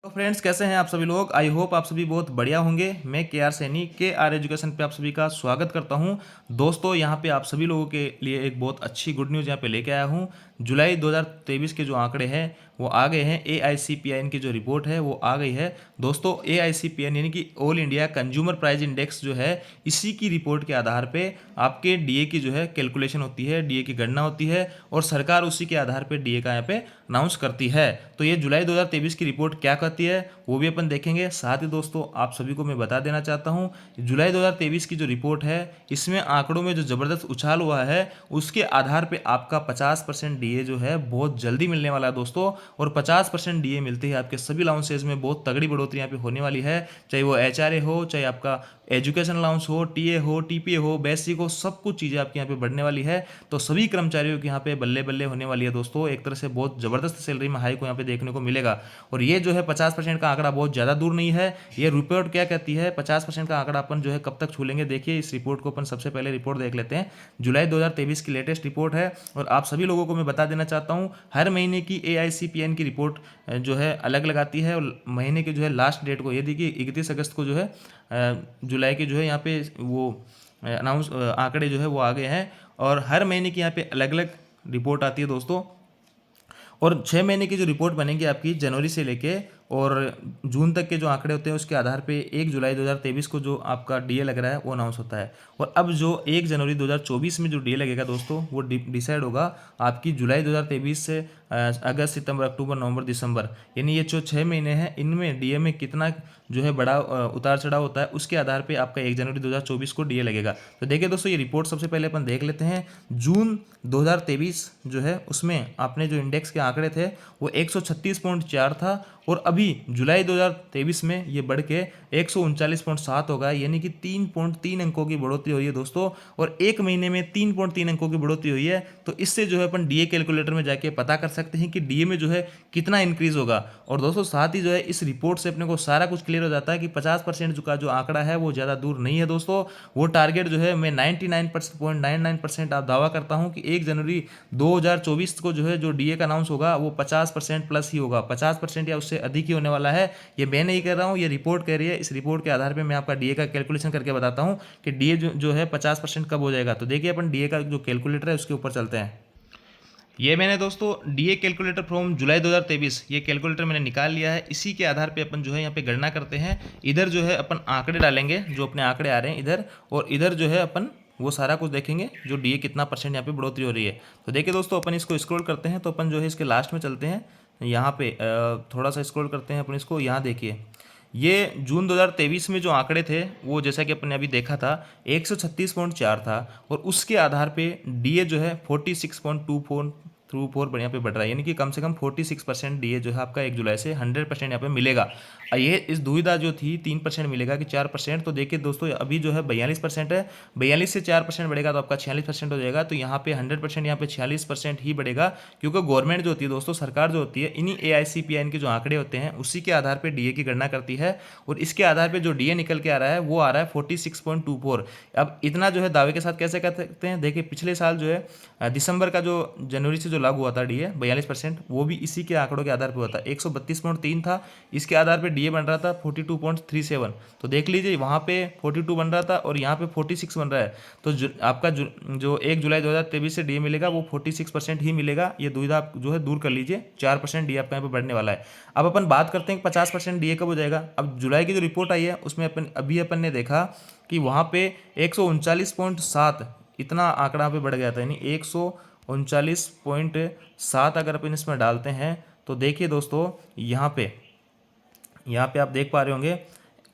तो फ्रेंड्स, कैसे हैं आप सभी लोग। आई होप आप सभी बहुत बढ़िया होंगे। मैं के आर सैनी के आर एजुकेशन पे आप सभी का स्वागत करता हूं। दोस्तों, यहां पे आप सभी लोगों के लिए एक बहुत अच्छी गुड न्यूज़ यहां पे लेके आया हूं। जुलाई 2023 के जो आंकड़े हैं वो आ गए हैं। AICPIN की जो रिपोर्ट है वो आ गई है। दोस्तों, AICPIN यानी कि all India consumer price index जो है, इसी की रिपोर्ट के आधार पे आपके डीए की जो है कैलकुलेशन होती है, डीए की गणना होती है और सरकार उसी के आधार पे डीए का यहाँ पे अनाउंस करती है। तो ये जुलाई 2023 की रिपोर्ट क्या कहती है वो भी अपन देखेंगे। साथ ही दोस्तों, आप सभी को मैं बता देना चाहता हूँ, जुलाई 2023 की जो रिपोर्ट है इसमें आंकड़ों में जो ज़बरदस्त उछाल हुआ है उसके आधार पे आपका 50% डीए जो है बहुत जल्दी मिलने वाला है दोस्तों। और 50% डीए मिलते ही आपके सभी अलाउंसेज में बहुत तगड़ी बढ़ोतरी यहाँ पे होने वाली है। चाहे वो HRA हो, चाहे आपका एजुकेशन अलाउंस हो, टीए हो, टीपीए हो, बेसिक हो, सब कुछ चीज़ें आपके यहाँ पे बढ़ने वाली है। तो सभी कर्मचारियों के यहाँ पे बल्ले बल्ले होने वाली है दोस्तों। एक तरह से बहुत ज़बरदस्त सैलरी में हाई को यहाँ पे देखने को मिलेगा। और ये जो है 50% का आंकड़ा बहुत ज़्यादा दूर नहीं है। ये रिपोर्ट क्या कहती है, 50% का आंकड़ा अपन जो है कब तक छू लेंगे। देखिए, इस रिपोर्ट को अपन सबसे पहले रिपोर्ट देख लेते हैं। जुलाई 2023 की लेटेस्ट रिपोर्ट है और आप सभी लोगों को मैं बता देना चाहता हूँ, हर महीने की AICPN की रिपोर्ट जो है अलग लगाती है। और महीने की जो है लास्ट डेट को, ये देखिए 31 अगस्त को जो है जुलाई के जो है यहाँ पे वो अनाउंस आंकड़े जो है वो आ गए हैं। और हर महीने की यहाँ पे अलग अलग रिपोर्ट आती है दोस्तों। और 6 महीने की जो रिपोर्ट बनेगी आपकी जनवरी से लेके और जून तक के जो आंकड़े होते हैं उसके आधार पे 1 जुलाई 2023 को जो आपका डीए लग रहा है वो अनाउंस होता है। और अब जो 1 जनवरी 2024 में जो डीए लगेगा दोस्तों, वो डिसाइड होगा आपकी जुलाई 2023 से अगस्त, सितंबर, अक्टूबर, नवंबर, दिसंबर, यानी ये जो 6 महीने हैं इनमें डीए में कितना जो है बड़ा उतार चढ़ाव होता है उसके आधार पे आपका 1 जनवरी 2024 को डीए लगेगा। तो देखिए दोस्तों, ये रिपोर्ट सबसे पहले अपन देख लेते हैं। जून 2023 जो है उसमें आपने जो इंडेक्स के आंकड़े थे वो 136.4 था और अभी जुलाई 2023 में ये बढ़ के 139.7 हो गया, यानी कि 3.3 अंकों की बढ़ोतरी हुई है दोस्तों। और एक महीने में 3.3 अंकों की बढ़ोतरी हुई है। तो इससे जो है अपन डीए कैलकुलेटर में जाके पता कर सकते हैं कि डीए में जो है कितना इंक्रीज होगा। और दोस्तों, साथ ही जो है इस रिपोर्ट से अपने को सारा कुछ क्लियर हो जाता है कि 50% का जो आंकड़ा है वो ज़्यादा दूर नहीं है दोस्तों। वो टारगेट जो है मैं 99.99% आप दावा करता हूँ कि 1 जनवरी 2024 को जो है जो डीए का अनाउंस होगा वो 50% प्लस ही होगा। 50% या उससे अधिक ही होने वाला है। ये मैं नहीं कह रहा हूँ, ये रिपोर्ट कह रही है। इस रिपोर्ट के आधार पे मैं आपका डीए का कैलकुलेशन करके बताता हूँ कि डीए जो है 50% कब हो जाएगा। तो देखिए, अपन डीए का जो कैलकुलेटर है उसके ऊपर चलते हैं। ये मैंने दोस्तों डीए कैलकुलेटर फ्रॉम जुलाई 2023 ये कैलकुलेटर मैंने निकाल लिया है। इसी के आधार पे अपन जो है यहाँ पे गणना करते हैं। इधर जो है अपन आंकड़े डालेंगे, जो अपने आंकड़े आ रहे हैं इधर, और इधर जो है अपन वो सारा कुछ देखेंगे जो डीए कितना परसेंट यहाँ पे बढ़ोतरी हो रही है। तो देखिए दोस्तों, अपन इसको स्क्रॉल करते हैं तो अपन जो है इसके लास्ट में चलते हैं। यहाँ पे थोड़ा सा स्क्रॉल करते हैं अपन इसको। यहाँ देखिए, ये जून 2023 में जो आंकड़े थे वो जैसा कि अपन ने अभी देखा था 136.4 था। और उसके आधार पे डीए जो है 46.24 यहाँ पे बढ़ रहा है, यानी कि कम से कम 46% डीए जो है आपका 1 जुलाई से 100% यहाँ पे मिलेगा। ये इस दुविधा जो थी 3% मिलेगा कि 4%, तो देखिए दोस्तों अभी जो है 42% है। 42 से 4% बढ़ेगा तो आपका 46% हो जाएगा। तो यहाँ पे 100% यहाँ पे 46% ही बढ़ेगा, क्योंकि गवर्नमेंट जो होती है दोस्तों, सरकार जो होती है, इन्हीं AICPN के जो आंकड़े होते हैं उसी के आधार पर डीए की गणना करती है। और इसके आधार पर जो डीए निकल के आ रहा है वो आ रहा है 46.24। अब इतना जो है दावे के साथ कैसे कर सकते हैं, देखिए पिछले साल जो है दिसंबर का जो जनवरी से जो लागू हुआ था डीए 42%, वो भी इसी के आंकड़ों के आधार पर हुआ था। 132.3 था, इसके आधार पे डीए बन रहा था 42.37। तो देख लीजिए, वहाँ पे 42 बन रहा था और यहाँ पे 46 बन रहा है। तो आपका जो 1 जुलाई 2023 से डीए मिलेगा वो 46% ही मिलेगा। ये दुविधा आप जो है दूर कर लीजिए। 4% डीए आपका यहाँ पे बढ़ने वाला है। अब अपन बात करते हैं कि 50% डीए कब हो जाएगा। अब जुलाई की जो रिपोर्ट आई है उसमें अपन ने देखा कि वहाँ पे 139.7 इतना आंकड़ा पे बढ़ गया था, यानी 139.7 अगर अपन इसमें डालते हैं तो देखिए दोस्तों, यहाँ पे आप देख पा रहे होंगे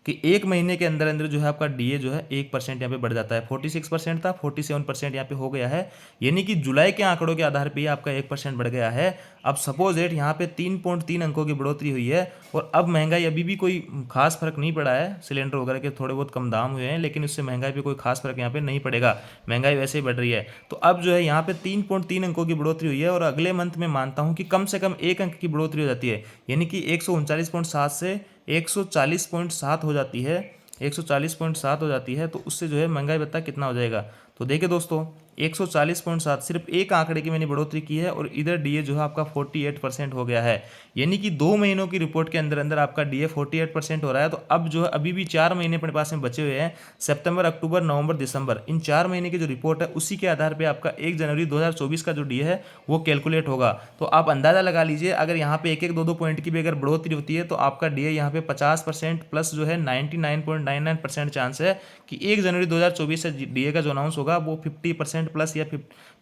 कि एक महीने के अंदर अंदर जो है आपका डीए जो है 1% यहाँ पे बढ़ जाता है। 46% था, 47% यहाँ पे हो गया है, यानी कि जुलाई के आंकड़ों के आधार पे आपका 1% बढ़ गया है। अब सपोज एट यहाँ पे 3.3 अंकों की बढ़ोतरी हुई है। और अब महंगाई अभी भी कोई खास फर्क नहीं पड़ा है। सिलेंडर वगैरह के थोड़े बहुत कम दाम हुए हैं, लेकिन उससे महंगाई पे कोई खास फर्क यहाँ पे नहीं पड़ेगा। महंगाई वैसे ही बढ़ रही है। तो अब जो है यहाँ पे 3.3 अंकों की बढ़ोतरी हुई है और अगले मंथ में मानता हूँ कि कम से कम 1 अंक की बढ़ोतरी हो जाती है, यानी कि 139.7 से 140.7 हो जाती है। 140.7 हो जाती है, तो उससे जो है महंगाई भत्ता कितना हो जाएगा। तो देखिए दोस्तों, 140.7, सिर्फ एक आंकड़े की मैंने बढ़ोतरी की है और इधर डीए जो है आपका 48% हो गया है। यानी कि 2 महीनों की रिपोर्ट के अंदर अंदर आपका डीए 48% हो रहा है। तो अब जो है अभी भी 4 महीने अपने पास में बचे हुए हैं, सितंबर, अक्टूबर, नवंबर, दिसंबर, इन 4 महीने की जो रिपोर्ट है उसी के आधार पे आपका 1 जनवरी 2024 का जो डीए है वो कैलकुलेट होगा। तो आप अंदाजा लगा लीजिए, अगर यहाँ पे 1-1, 2-2 पॉइंट की भी अगर बढ़ोतरी होती है तो आपका डीए यहाँ पे 50% प्लस जो है 99.99% चांस है कि 1 जनवरी 2024 से डीए का जो अनाउंस होगा वो 50% प्लस या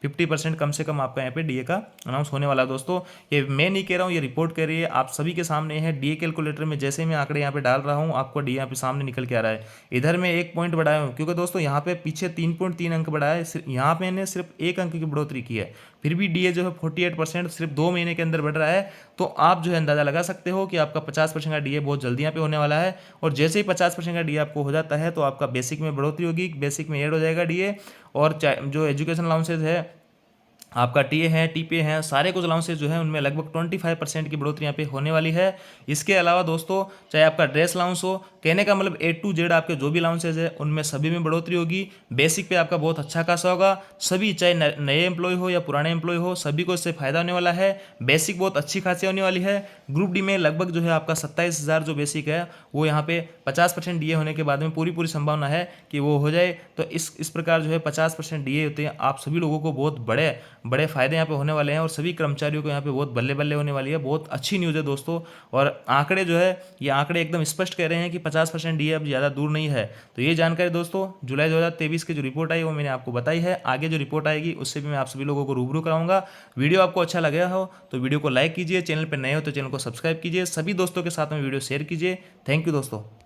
50% कम से कम आपका यहाँ पे डीए का अनाउंस होने वाला है। दोस्तों ये मैं नहीं कह रहा हूँ, ये रिपोर्ट कह रही है, आप सभी के सामने है। डीए कैलकुलेटर में जैसे मैं आंकड़े यहाँ पे डाल रहा हूँ आपको डीए यहाँ पे सामने निकल के आ रहा है। इधर मैं 1 पॉइंट बढ़ाया हूँ क्योंकि दोस्तों यहाँ पे पीछे 3.3 अंक बढ़ाया है, यहाँ पे मैंने सिर्फ 1 अंक की बढ़ोतरी की है, फिर भी डीए जो है 48% सिर्फ 2 महीने के अंदर बढ़ रहा है। तो आप जो है अंदाजा लगा सकते हो कि आपका 50% का डीए बहुत जल्दी यहाँ पे होने वाला है। और जैसे ही 50% का डीए आपको हो जाता है तो आपका बेसिक में बढ़ोतरी होगी, बेसिक में ऐड हो जाएगा डीए। और जो एजुकेशन अलाउंसेज है आपका टीए है, टीपीए है, सारे कुछ अलाउंसेज जो है उनमें लगभग 25% की बढ़ोतरी यहाँ पे होने वाली है। इसके अलावा दोस्तों चाहे आपका ड्रेस अलाउंस हो, कहने का मतलब A to Z आपके जो भी अलाउंसेज है उनमें सभी में बढ़ोतरी होगी। बेसिक पे आपका बहुत अच्छा खासा होगा, सभी चाहे नए एम्प्लॉय हो या पुराने एम्प्लॉय हो सभी को इससे फायदा होने वाला है। बेसिक बहुत अच्छी खासी होने वाली है। ग्रुप डी में लगभग जो है आपका 27,000 जो बेसिक है वो यहाँ पे 50% डीए होने के बाद में पूरी संभावना है कि वो हो जाए। तो इस प्रकार जो है 50% डीए होते हैं, आप सभी लोगों को बहुत बड़े बड़े फायदे यहाँ पे होने वाले हैं और सभी कर्मचारियों को यहाँ पे बहुत बल्ले बल्ले होने वाली है। बहुत अच्छी न्यूज़ है दोस्तों। और आंकड़े जो है ये आंकड़े एकदम स्पष्ट कह रहे हैं कि 50% डीए अब ज़्यादा दूर नहीं है। तो ये जानकारी दोस्तों जुलाई 2023 की जो रिपोर्ट आई वो मैंने आपको बताई है। आगे जो रिपोर्ट आएगी उससे भी मैं आप सभी लोगों को रूबरू कराऊंगा। वीडियो आपको अच्छा लगा हो तो वीडियो को लाइक कीजिए, चैनल पर नए हो तो चैनल को सब्सक्राइब कीजिए, सभी दोस्तों के साथ में वीडियो शेयर कीजिए। थैंक यू दोस्तों।